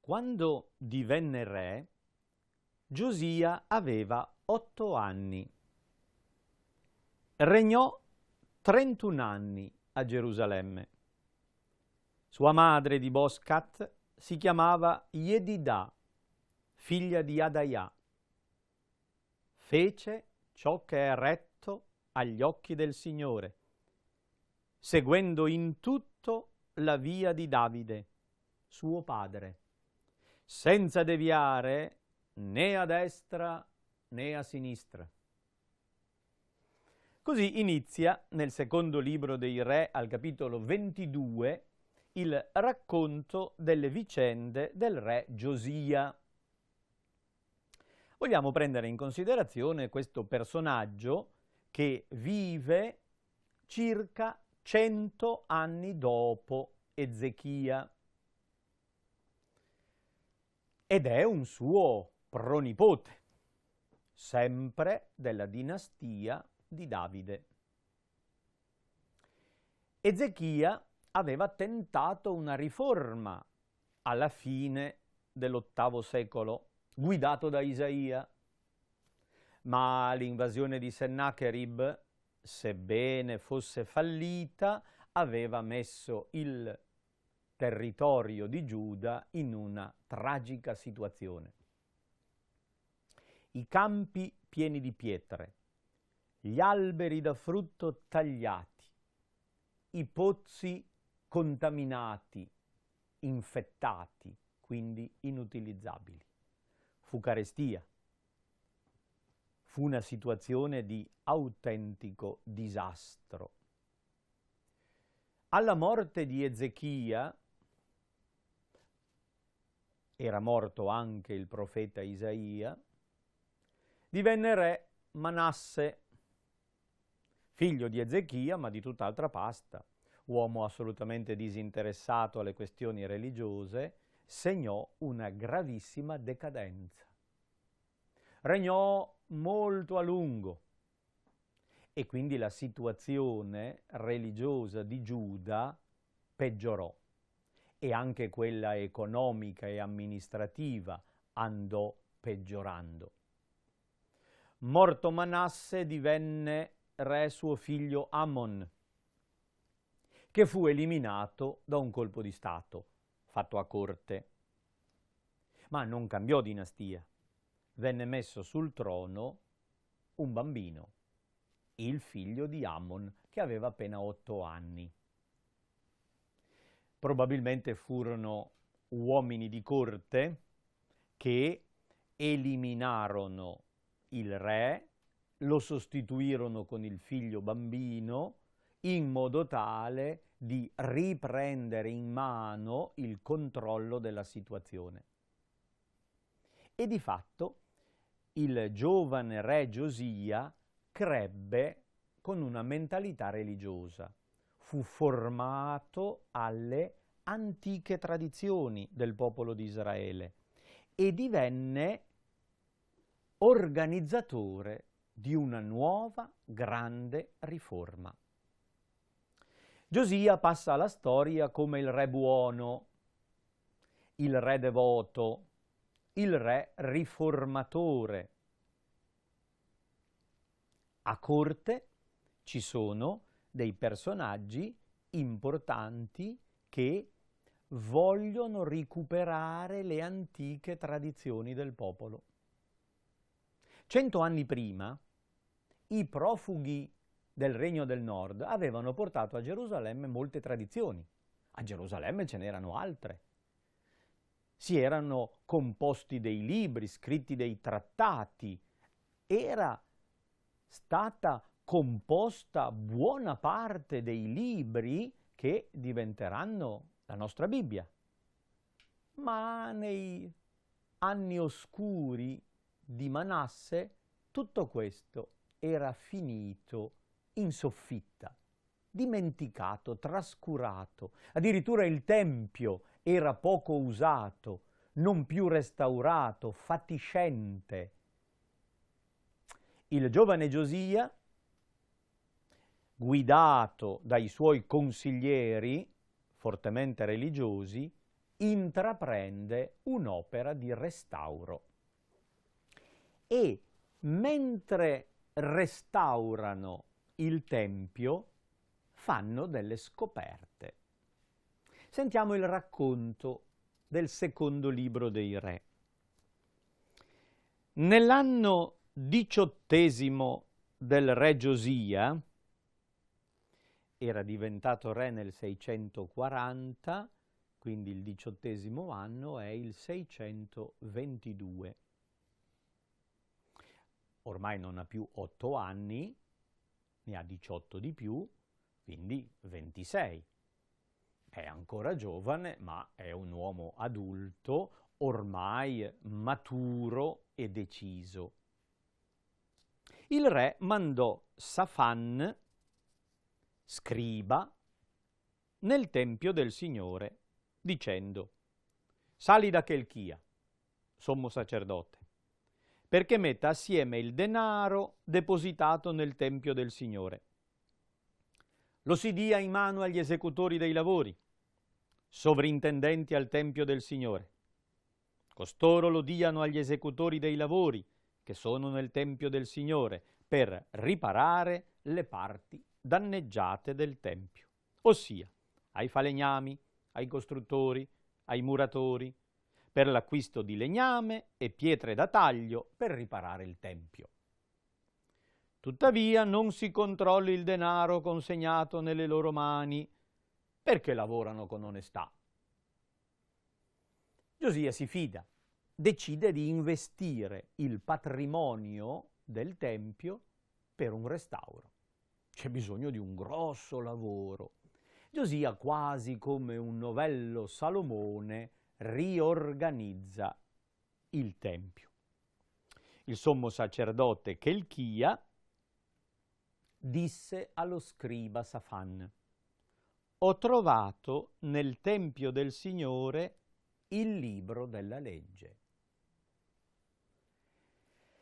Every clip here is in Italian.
Quando divenne re, Giosia aveva 8 anni. Regnò 31 anni a Gerusalemme. Sua madre di Boscat si chiamava Jedidà, figlia di Adaiah. Fece ciò che è retto agli occhi del Signore, seguendo in tutto la via di Davide, suo padre, senza deviare né a destra né a sinistra. Così inizia nel secondo libro dei Re, al capitolo 22, il racconto delle vicende del re Giosia. Vogliamo prendere in considerazione questo personaggio che vive circa 100 anni dopo Ezechia ed è un suo pronipote, sempre della dinastia di Davide. Ezechia aveva tentato una riforma alla fine dell'VIII secolo, guidato da Isaia, ma l'invasione di Sennacherib, sebbene fosse fallita, aveva messo il territorio di Giuda in una tragica situazione. I campi pieni di pietre, gli alberi da frutto tagliati, i pozzi contaminati, infettati, quindi inutilizzabili. Fu carestia. Fu una situazione di autentico disastro. Alla morte di Ezechia era morto anche il profeta Isaia, divenne re Manasse, figlio di Ezechia, ma di tutt'altra pasta, uomo assolutamente disinteressato alle questioni religiose, segnò una gravissima decadenza. Regnò molto a lungo e quindi la situazione religiosa di Giuda peggiorò e anche quella economica e amministrativa andò peggiorando. Morto Manasse, divenne re suo figlio Amon, che fu eliminato da un colpo di stato fatto a corte. Ma non cambiò dinastia. Venne messo sul trono un bambino, il figlio di Amon, che aveva appena 8 anni. Probabilmente furono uomini di corte che eliminarono il re, lo sostituirono con il figlio bambino, in modo tale di riprendere in mano il controllo della situazione. E di fatto il giovane re Giosia crebbe con una mentalità religiosa. Fu formato alle antiche tradizioni del popolo di Israele e divenne organizzatore di una nuova grande riforma. Giosia passa alla storia come il re buono, il re devoto, il re riformatore. A corte ci sono dei personaggi importanti che vogliono recuperare le antiche tradizioni del popolo. 100 anni prima, i profughi del Regno del Nord avevano portato a Gerusalemme molte tradizioni. A Gerusalemme ce n'erano altre. Si erano composti dei libri, scritti dei trattati. Era stata composta buona parte dei libri che diventeranno la nostra Bibbia. Ma nei anni oscuri di Manasse tutto questo era finito in soffitta, dimenticato, trascurato. Addirittura il Tempio era poco usato, non più restaurato, fatiscente. Il giovane Giosia, guidato dai suoi consiglieri fortemente religiosi, intraprende un'opera di restauro. E mentre restaurano il Tempio, fanno delle scoperte. Sentiamo il racconto del secondo libro dei Re. Nell'anno 18° del re Giosia, era diventato re nel 640, quindi il 18° anno è il 622. Ormai non ha più 8 anni, ne ha 18 di più, quindi 26. È ancora giovane, ma è un uomo adulto, ormai maturo e deciso. Il re mandò Safan, scriba, nel tempio del Signore, dicendo: sali da Chelchia, sommo sacerdote, perché metta assieme il denaro depositato nel tempio del Signore. Lo si dia in mano agli esecutori dei lavori, sovrintendenti al tempio del Signore. Costoro lo diano agli esecutori dei lavori che sono nel tempio del Signore per riparare le parti danneggiate del tempio, ossia ai falegnami, ai costruttori, ai muratori, per l'acquisto di legname e pietre da taglio per riparare il tempio. Tuttavia non si controlli il denaro consegnato nelle loro mani, perché lavorano con onestà. Giosia si fida, decide di investire il patrimonio del Tempio per un restauro. C'è bisogno di un grosso lavoro. Giosia, quasi come un novello Salomone, riorganizza il Tempio. Il sommo sacerdote Chelchia disse allo scriba Safan: ho trovato nel Tempio del Signore il libro della legge.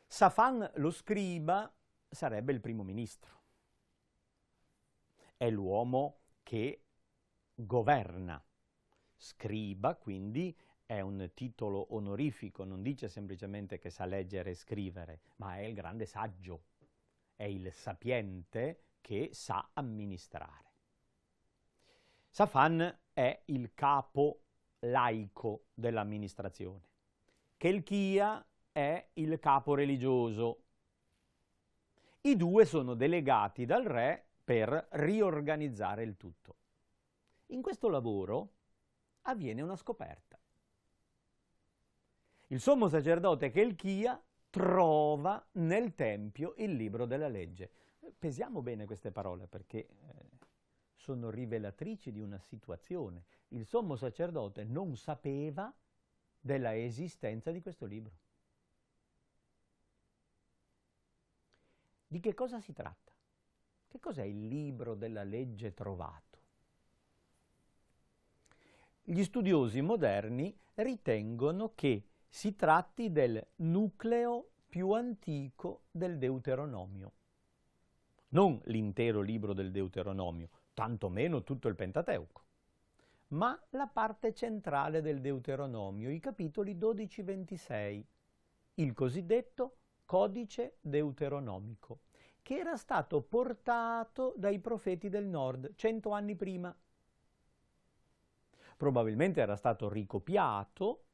Safan, lo scriba, sarebbe il primo ministro. È l'uomo che governa. Scriba, quindi, è un titolo onorifico, non dice semplicemente che sa leggere e scrivere, ma è il grande saggio, è il sapiente che sa amministrare. Safan è il capo laico dell'amministrazione. Chelchia è il capo religioso. I due sono delegati dal re per riorganizzare il tutto. In questo lavoro avviene una scoperta. Il sommo sacerdote Chelchia trova nel Tempio il libro della legge. Pesiamo bene queste parole perché sono rivelatrici di una situazione. Il sommo sacerdote non sapeva della esistenza di questo libro. Di che cosa si tratta? Che cos'è il libro della legge trovato? Gli studiosi moderni ritengono che si tratti del nucleo più antico del Deuteronomio. Non l'intero libro del Deuteronomio, tantomeno tutto il Pentateuco, ma la parte centrale del Deuteronomio, i capitoli 12-26, il cosiddetto Codice Deuteronomico, che era stato portato dai profeti del nord 100 anni prima. Probabilmente era stato ricopiato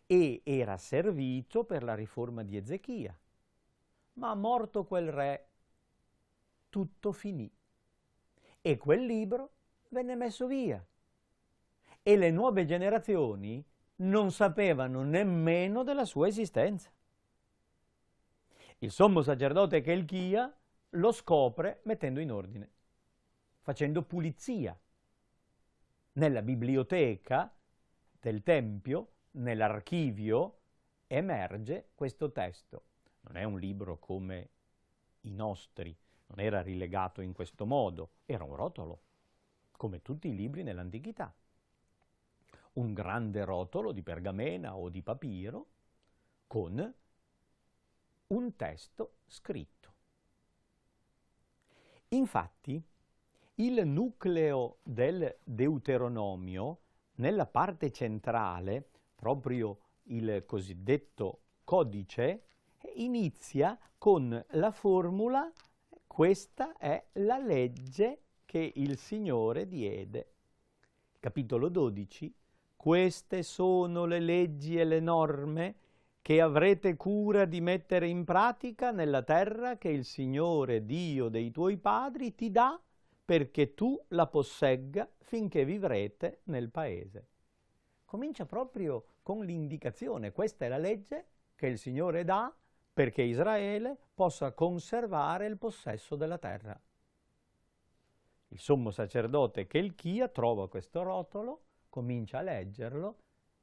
e era servito per la riforma di Ezechia. Ma morto quel re, tutto finì e quel libro venne messo via e le nuove generazioni non sapevano nemmeno della sua esistenza. Il sommo sacerdote Chelchia lo scopre mettendo in ordine, facendo pulizia. Nella biblioteca del Tempio, nell'archivio, emerge questo testo. Non è un libro come i nostri, non era rilegato in questo modo, era un rotolo, come tutti i libri nell'antichità. Un grande rotolo di pergamena o di papiro con un testo scritto. Infatti, il nucleo del Deuteronomio nella parte centrale, proprio il cosiddetto codice, inizia con la formula: questa è la legge che il Signore diede. Capitolo 12: queste sono le leggi e le norme che avrete cura di mettere in pratica nella terra che il Signore Dio dei tuoi padri ti dà, perché tu la possegga finché vivrete nel paese. Comincia proprio con l'indicazione: questa è la legge che il Signore dà perché Israele possa conservare il possesso della terra. Il sommo sacerdote Chelchia trova questo rotolo, comincia a leggerlo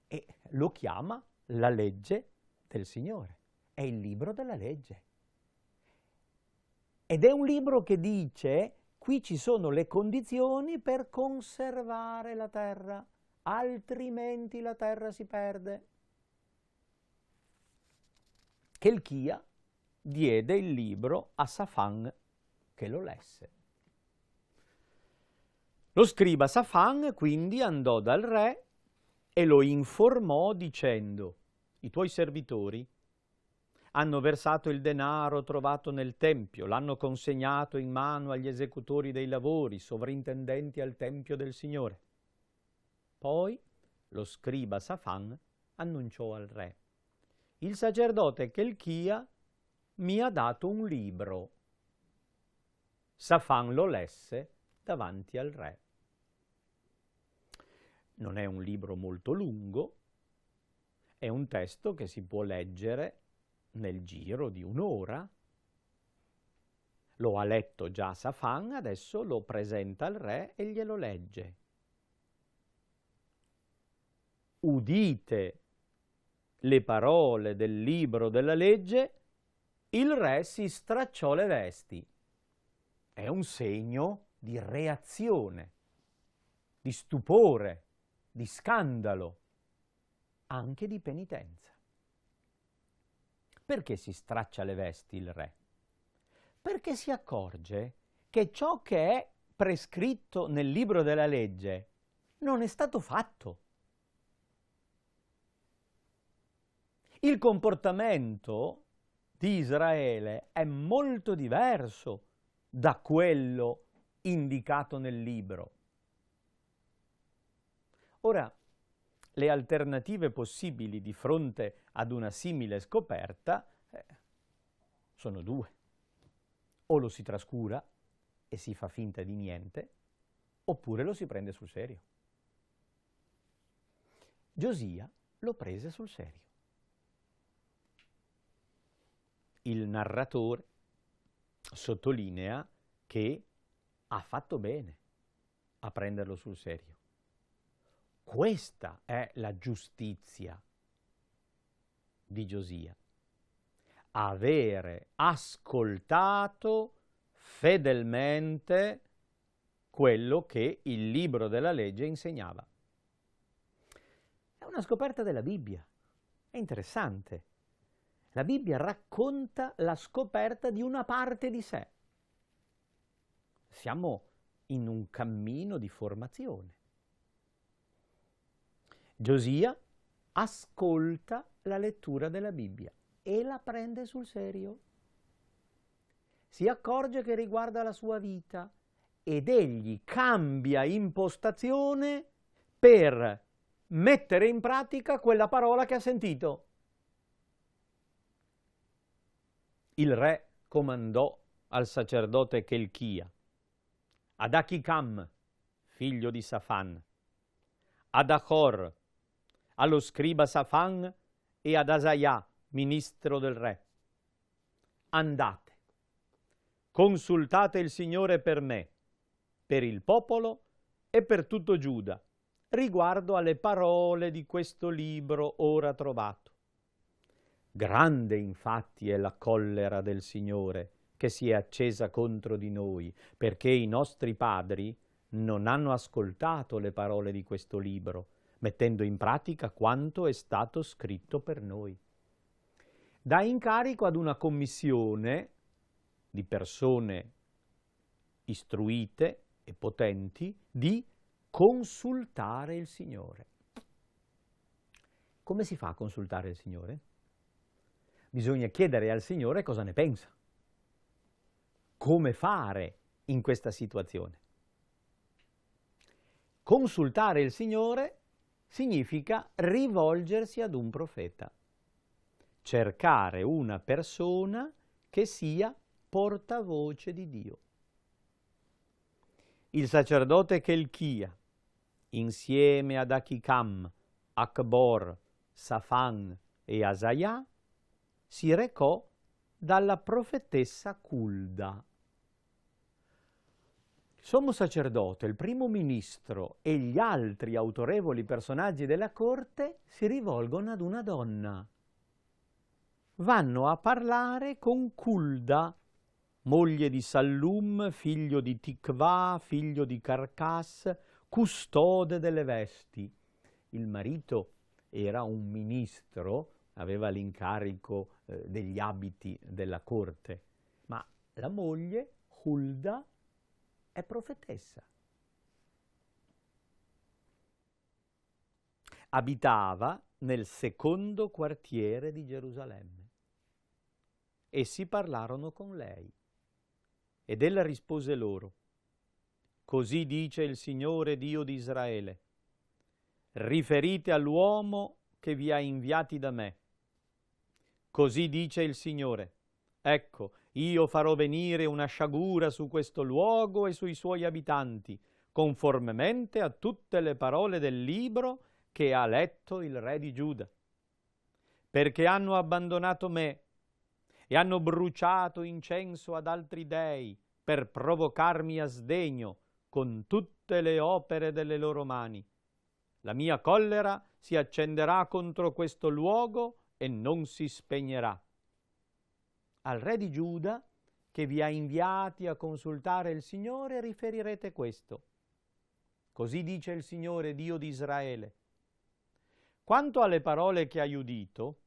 e lo chiama la legge del Signore. È il libro della legge. Ed è un libro che dice: qui ci sono le condizioni per conservare la terra, altrimenti la terra si perde. Chelchia diede il libro a Safan, che lo lesse. Lo scriba Safan quindi andò dal re e lo informò dicendo: i tuoi servitori hanno versato il denaro trovato nel tempio, l'hanno consegnato in mano agli esecutori dei lavori, sovrintendenti al tempio del Signore. Poi lo scriba Safan annunciò al re: il sacerdote Chelchia mi ha dato un libro. Safan lo lesse davanti al re. Non è un libro molto lungo, è un testo che si può leggere nel giro di un'ora. Lo ha letto già Safan, adesso lo presenta al re e glielo legge. Udite le parole del libro della legge, il re si stracciò le vesti. È un segno di reazione, di stupore, di scandalo, anche di penitenza. Perché si straccia le vesti il re? Perché si accorge che ciò che è prescritto nel libro della legge non è stato fatto. Il comportamento di Israele è molto diverso da quello indicato nel libro. Ora, le alternative possibili di fronte ad una simile scoperta sono due. O lo si trascura e si fa finta di niente, oppure lo si prende sul serio. Giosia lo prese sul serio. Il narratore sottolinea che ha fatto bene a prenderlo sul serio. Questa è la giustizia di Giosia: avere ascoltato fedelmente quello che il libro della legge insegnava. È una scoperta della Bibbia, è interessante. La Bibbia racconta la scoperta di una parte di sé. Siamo in un cammino di formazione. Giosia ascolta la lettura della Bibbia e la prende sul serio. Si accorge che riguarda la sua vita ed egli cambia impostazione per mettere in pratica quella parola che ha sentito. Il re comandò al sacerdote Chelchia, ad Achicam, figlio di Safan, ad Achor, allo scriba Safan e ad Asaiah, ministro del re: andate, consultate il Signore per me, per il popolo e per tutto Giuda, riguardo alle parole di questo libro ora trovato. Grande infatti è la collera del Signore che si è accesa contro di noi, perché i nostri padri non hanno ascoltato le parole di questo libro, mettendo in pratica quanto è stato scritto per noi. Dà incarico ad una commissione di persone istruite e potenti di consultare il Signore. Come si fa a consultare il Signore? Bisogna chiedere al Signore cosa ne pensa. Come fare in questa situazione? Consultare il Signore significa rivolgersi ad un profeta, cercare una persona che sia portavoce di Dio. Il sacerdote Chelchia, insieme ad Achicam, Acbor, Safan e Asaia, si recò dalla profetessa Culda. Il sommo sacerdote, il primo ministro e gli altri autorevoli personaggi della corte si rivolgono ad una donna. Vanno a parlare con Culda, moglie di Sallum, figlio di Tikva, figlio di Carcas, custode delle vesti. Il marito era un ministro, aveva l'incarico degli abiti della corte, ma la moglie, Hulda, è profetessa. Abitava nel secondo quartiere di Gerusalemme. Essi parlarono con lei ed ella rispose loro: «Così dice il Signore Dio di Israele: riferite all'uomo che vi ha inviati da me. Così dice il Signore: ecco, io farò venire una sciagura su questo luogo e sui suoi abitanti, conformemente a tutte le parole del libro che ha letto il re di Giuda. Perché hanno abbandonato me e hanno bruciato incenso ad altri dei per provocarmi a sdegno con tutte le opere delle loro mani. La mia collera si accenderà contro questo luogo e non si spegnerà. Al re di Giuda, che vi ha inviati a consultare il Signore, riferirete questo. Così dice il Signore, Dio di Israele: quanto alle parole che hai udito,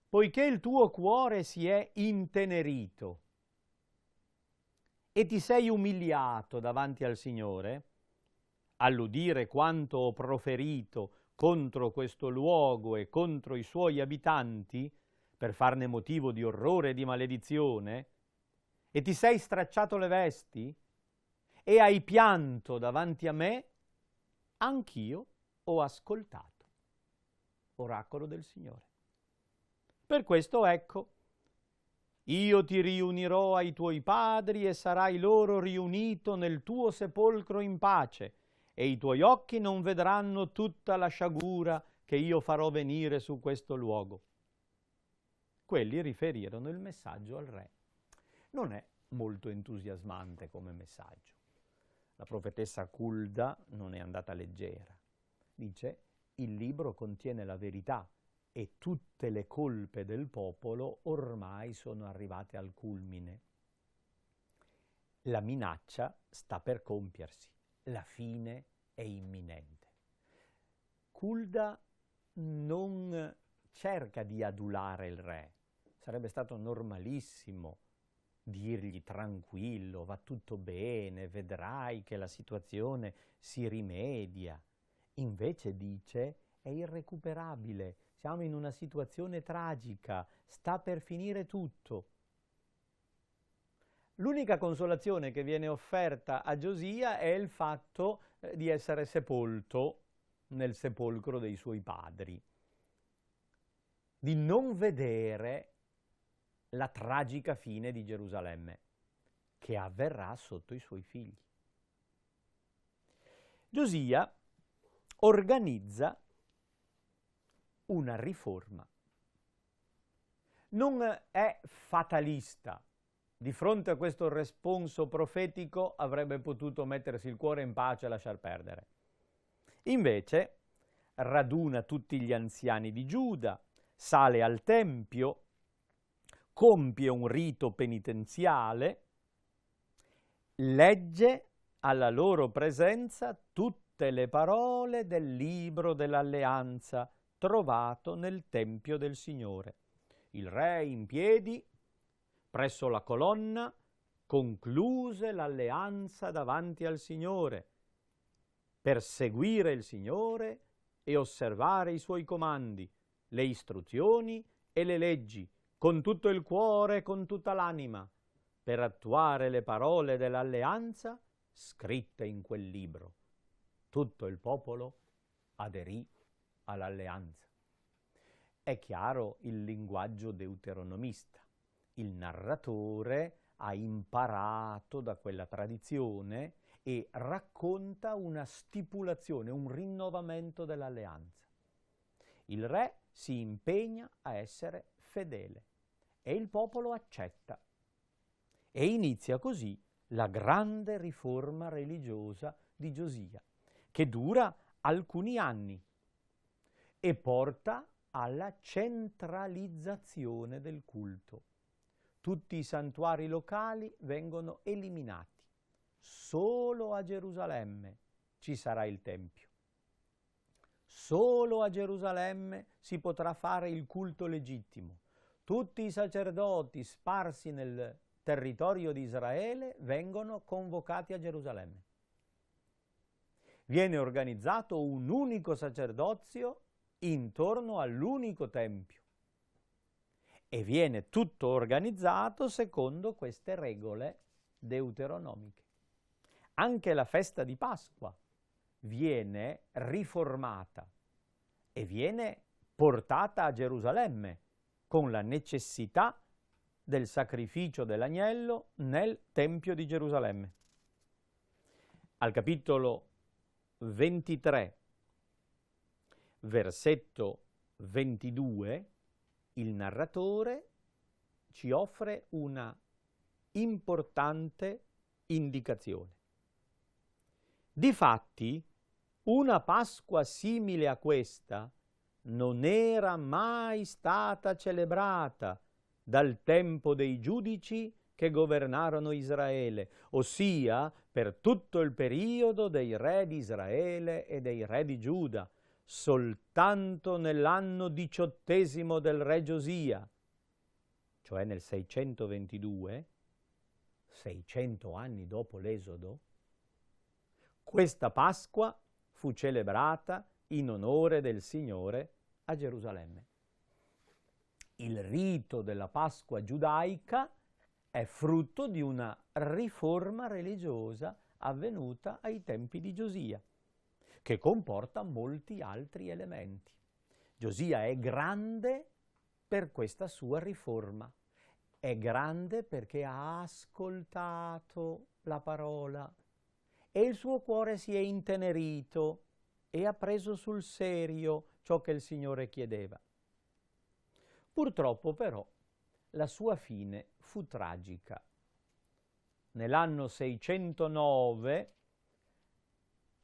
poiché il tuo cuore si è intenerito e ti sei umiliato davanti al Signore, all'udire quanto ho proferito contro questo luogo e contro i suoi abitanti, per farne motivo di orrore e di maledizione, e ti sei stracciato le vesti e hai pianto davanti a me, anch'io ho ascoltato. Oracolo del Signore. Per questo, ecco, io ti riunirò ai tuoi padri e sarai loro riunito nel tuo sepolcro in pace, e i tuoi occhi non vedranno tutta la sciagura che io farò venire su questo luogo. Quelli riferirono il messaggio al re. Non è molto entusiasmante come messaggio. La profetessa Culda non è andata leggera. Dice: il libro contiene la verità e tutte le colpe del popolo ormai sono arrivate al culmine. La minaccia sta per compiersi, la fine è imminente. Culda non cerca di adulare il re. Sarebbe stato normalissimo dirgli: tranquillo, va tutto bene, vedrai che la situazione si rimedia. Invece dice: è irrecuperabile, siamo in una situazione tragica, sta per finire tutto. L'unica consolazione che viene offerta a Giosia è il fatto di essere sepolto nel sepolcro dei suoi padri, di non vedere la tragica fine di Gerusalemme, che avverrà sotto i suoi figli. Giosia organizza una riforma. Non è fatalista. Di fronte a questo responso profetico avrebbe potuto mettersi il cuore in pace e lasciar perdere. Invece raduna tutti gli anziani di Giuda, sale al Tempio, compie un rito penitenziale, legge alla loro presenza tutte le parole del libro dell'alleanza trovato nel Tempio del Signore. Il re in piedi, presso la colonna, concluse l'alleanza davanti al Signore. per seguire il Signore e osservare i suoi comandi, le istruzioni e le leggi, con tutto il cuore e con tutta l'anima, per attuare le parole dell'alleanza scritte in quel libro. Tutto il popolo aderì all'alleanza. È chiaro il linguaggio deuteronomista. Il narratore ha imparato da quella tradizione e racconta una stipulazione, un rinnovamento dell'alleanza. Il re si impegna a essere fedele e il popolo accetta. E inizia così la grande riforma religiosa di Giosia, che dura alcuni anni e porta alla centralizzazione del culto. Tutti i santuari locali vengono eliminati. Solo a Gerusalemme ci sarà il Tempio. Solo a Gerusalemme si potrà fare il culto legittimo. Tutti i sacerdoti sparsi nel territorio di Israele vengono convocati a Gerusalemme. Viene organizzato un unico sacerdozio intorno all'unico Tempio e viene tutto organizzato secondo queste regole deuteronomiche. Anche la festa di Pasqua viene riformata e viene portata a Gerusalemme con la necessità del sacrificio dell'agnello nel Tempio di Gerusalemme. Al capitolo 23, versetto 22, il narratore ci offre una importante indicazione. Difatti, una Pasqua simile a questa non era mai stata celebrata dal tempo dei giudici che governarono Israele, ossia per tutto il periodo dei re di Israele e dei re di Giuda, soltanto nell'anno 18° del re Giosia, cioè nel 622, 600 anni dopo l'Esodo, questa Pasqua fu celebrata in onore del Signore a Gerusalemme. Il rito della Pasqua giudaica è frutto di una riforma religiosa avvenuta ai tempi di Giosia, che comporta molti altri elementi. Giosia è grande per questa sua riforma. È grande perché ha ascoltato la parola e il suo cuore si è intenerito e ha preso sul serio ciò che il Signore chiedeva. Purtroppo però la sua fine fu tragica. Nell'anno 609,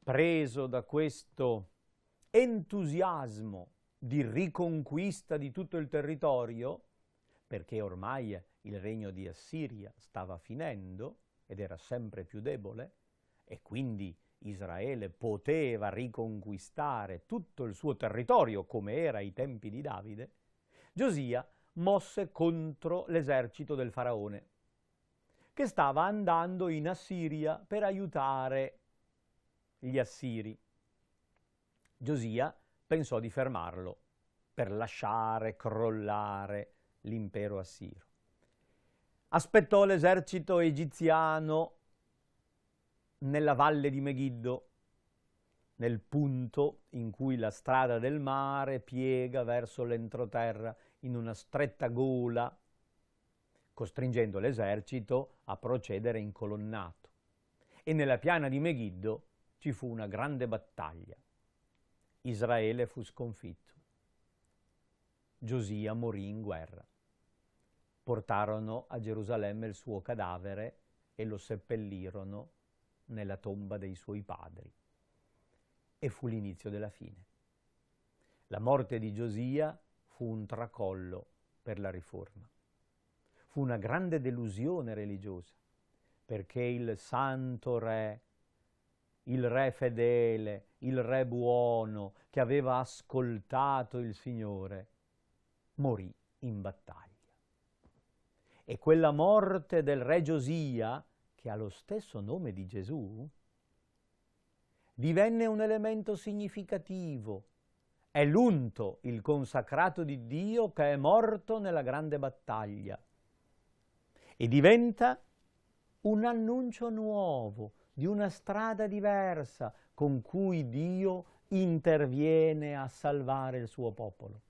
preso da questo entusiasmo di riconquista di tutto il territorio, perché ormai il regno di Assiria stava finendo ed era sempre più debole, e quindi Israele poteva riconquistare tutto il suo territorio come era ai tempi di Davide, Giosia mosse contro l'esercito del faraone, che stava andando in Assiria per aiutare gli assiri. Giosia pensò di fermarlo per lasciare crollare l'impero assiro. Aspettò l'esercito egiziano nella valle di Megiddo, nel punto in cui la strada del mare piega verso l'entroterra in una stretta gola, costringendo l'esercito a procedere in colonnato. E nella piana di Megiddo ci fu una grande battaglia. Israele fu sconfitto. Giosia morì in guerra. Portarono a Gerusalemme il suo cadavere e lo seppellirono nella tomba dei suoi padri. E fu l'inizio della fine. La morte di Giosia fu un tracollo per la riforma. Fu una grande delusione religiosa, perché il santo re, il re fedele, il re buono, che aveva ascoltato il Signore, morì in battaglia. E quella morte del re Giosia, che ha lo stesso nome di Gesù, divenne un elemento significativo. È l'unto, il consacrato di Dio, che è morto nella grande battaglia e diventa un annuncio nuovo di una strada diversa con cui Dio interviene a salvare il suo popolo.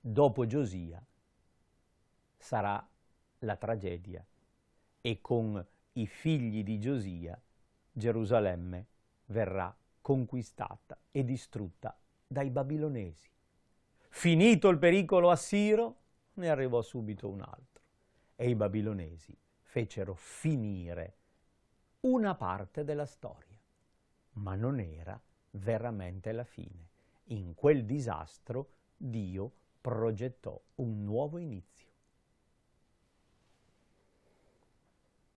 Dopo Giosia sarà la tragedia e con i figli di Giosia Gerusalemme verrà conquistata e distrutta dai babilonesi. Finito il pericolo assiro, ne arrivò subito un altro e i babilonesi fecero finire una parte della storia, ma non era veramente la fine. In quel disastro Dio progettò un nuovo inizio.